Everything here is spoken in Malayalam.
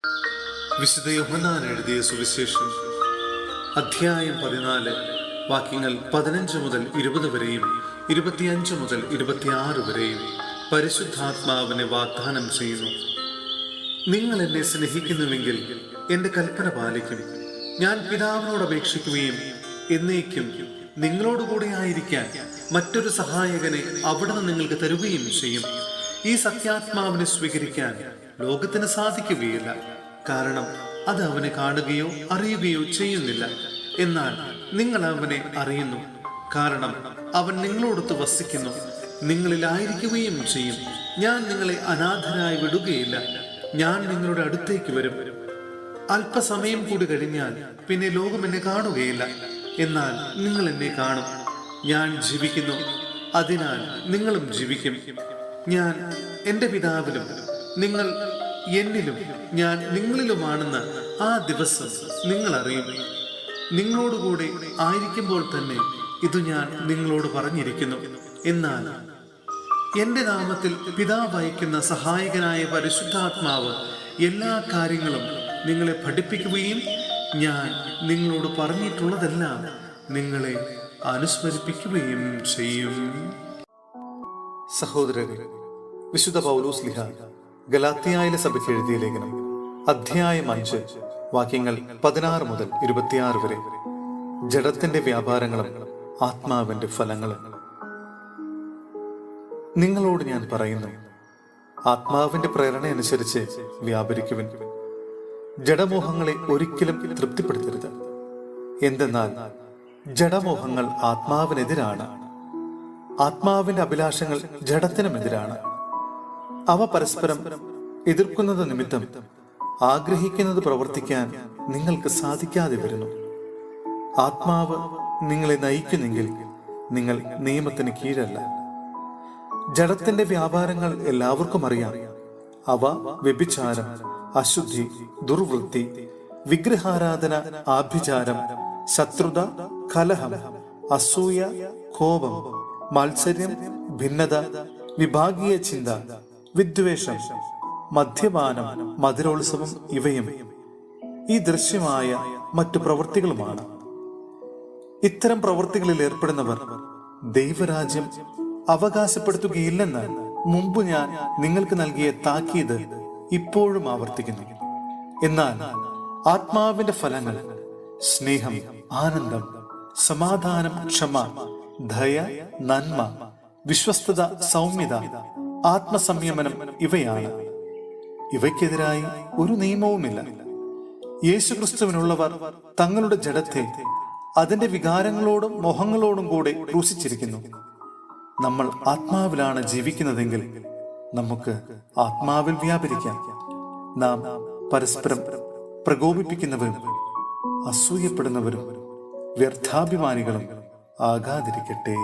വിശുദ്ധ യോഹന്നാൻ എഴുതിയ സുവിശേഷം അധ്യായം 14 വാക്യങ്ങൾ 15 മുതൽ 20 വരെയും 25 മുതൽ 26 വരെയും പരിശുദ്ധാത്മാവിനെ വാഗ്ദാനം ചെയ്യുന്നു. നിങ്ങൾ എന്നെ സ്നേഹിക്കുന്നുവെങ്കിൽ എൻ്റെ കൽപ്പന പാലിക്കും. ഞാൻ പിതാവിനോട് അപേക്ഷിക്കുകയും എന്നേക്കും നിങ്ങളോടുകൂടെ ആയിരിക്കാൻ മറ്റൊരു സഹായകനെ അവിടുന്ന് നിങ്ങൾക്ക് തരുകയും ചെയ്യും. ഈ സത്യാത്മാവിനെ സ്വീകരിക്കാൻ ലോകത്തിന് സാധിക്കുകയില്ല, കാരണം അത് അവനെ കാണുകയോ അറിയുകയോ ചെയ്യുന്നില്ല. എന്നാൽ നിങ്ങൾ അവനെ അറിയുന്നു, കാരണം അവൻ നിങ്ങളോടൊത്ത് വസിക്കുന്നു, നിങ്ങളിലായിരിക്കുകയും ചെയ്യും. ഞാൻ നിങ്ങളെ അനാഥരായി വിടുകയില്ല. ഞാൻ നിങ്ങളുടെ അടുത്തേക്ക് വരും. അല്പസമയം കൂടി കഴിഞ്ഞാൽ പിന്നെ ലോകം എന്നെ കാണുകയില്ല, എന്നാൽ നിങ്ങൾ എന്നെ കാണും. ഞാൻ ജീവിക്കുന്നു, അതിനാൽ നിങ്ങളും ജീവിക്കും. ഞാൻ എൻ്റെ പിതാവിലും നിങ്ങൾ എന്നിലും ഞാൻ നിങ്ങളിലുമാണെന്ന് ആ ദിവസം നിങ്ങൾ അറിയും. നിങ്ങളോടുകൂടെ ആയിരിക്കുമ്പോൾ തന്നെ ഇത് ഞാൻ നിങ്ങളോട് പറഞ്ഞിരിക്കുന്നു. എന്നാൽ എൻ്റെ നാമത്തിൽ പിതാവ് അയക്കുന്ന സഹായകനായ പരിശുദ്ധാത്മാവ് എല്ലാ കാര്യങ്ങളും നിങ്ങളെ പഠിപ്പിക്കുകയും ഞാൻ നിങ്ങളോട് പറഞ്ഞിട്ടുള്ളതെല്ലാം നിങ്ങളെ അനുസ്മരിപ്പിക്കുകയും ചെയ്യും. സഹോദരരെ, വിശുദ്ധ പൗലോസ് ശ്ലീഹ ഗലാത്യയിലെ സഭയ്ക്ക് എഴുതിയ ലേഖനം അധ്യായം 5 വാക്യങ്ങൾ 16 മുതൽ 26 വരെ. ജഡത്തിന്റെ വ്യാപാരങ്ങളും ആത്മാവിന്റെ ഫലങ്ങളും. നിങ്ങളോട് ഞാൻ പറയുന്നു, ആത്മാവിന്റെ പ്രേരണ അനുസരിച്ച് വ്യാപരിക്കുവിൻ. ജഡമോഹങ്ങളെ ഒരിക്കലും തൃപ്തിപ്പെടുത്തരുത്. എന്തെന്നാൽ ജഡമോഹങ്ങൾ ആത്മാവിനെതിരാണ്, ആത്മാവിന്റെ അഭിലാഷങ്ങൾ ജഡത്തിനുമെതിരാണ്. അവ പരസ്പരം എതിർക്കുന്നത് നിമിത്തം ആഗ്രഹിക്കുന്നത് പ്രവർത്തിക്കാൻ നിങ്ങൾക്ക് സാധിക്കാതെ വരുന്നു. ആത്മാവ് നിങ്ങളെ നയിക്കുന്നെങ്കിൽ നിങ്ങൾ നിയമത്തിന് കീഴല്ല. ജഡത്തിന്റെ വ്യാപാരങ്ങൾ എല്ലാവർക്കും അറിയാം. അവ വ്യഭിചാരം, അശുദ്ധി, ദുർവൃത്തി, വിഗ്രഹാരാധന, ആഭിചാരം, ശത്രുത, കലഹം, അസൂയ, കോപം, മത്സര്യം, ഭിന്നത, വിഭാഗീയ ചിന്ത, വിദ്വേഷം, മദ്യപാനം, മധുരോത്സവം ഇവയും ഈ ദൃശ്യമായ മറ്റു പ്രവൃത്തികളുമാണ്. ഇത്തരം പ്രവൃത്തികളിൽ ഏർപ്പെടുന്നവർ ദൈവരാജ്യം അവകാശപ്പെടുത്തുകയില്ലെന്ന് മുമ്പ് ഞാൻ നിങ്ങൾക്ക് നൽകിയ താക്കീത് ഇപ്പോഴും ആവർത്തിക്കുന്നു. എന്നാൽ ആത്മാവിന്റെ ഫലങ്ങൾ സ്നേഹം, ആനന്ദം, സമാധാനം, ക്ഷമ, ദയ, നന്മ, വിശ്വസ്തത, സൗമ്യത, ആത്മസംയമനം ഇവയാണ്. ഇവയ്ക്കെതിരായി ഒരു നിയമവുമില്ല. യേശുക്രിസ്തുവിനുള്ളവർ തങ്ങളുടെ ജഡത്തെ അതിന്റെ വികാരങ്ങളോടും മോഹങ്ങളോടും കൂടെ ക്രൂശിച്ചിരിക്കുന്നു. നമ്മൾ ആത്മാവിലാണ് ജീവിക്കുന്നതെങ്കിൽ നമുക്ക് ആത്മാവിൽ വ്യാപരിക്കാം. നാം പരസ്പരം പ്രകോപിപ്പിക്കുന്നവരും അസൂയപ്പെടുന്നവരും വ്യർത്ഥാഭിമാനികളും ആകാതിരിക്കട്ടെ.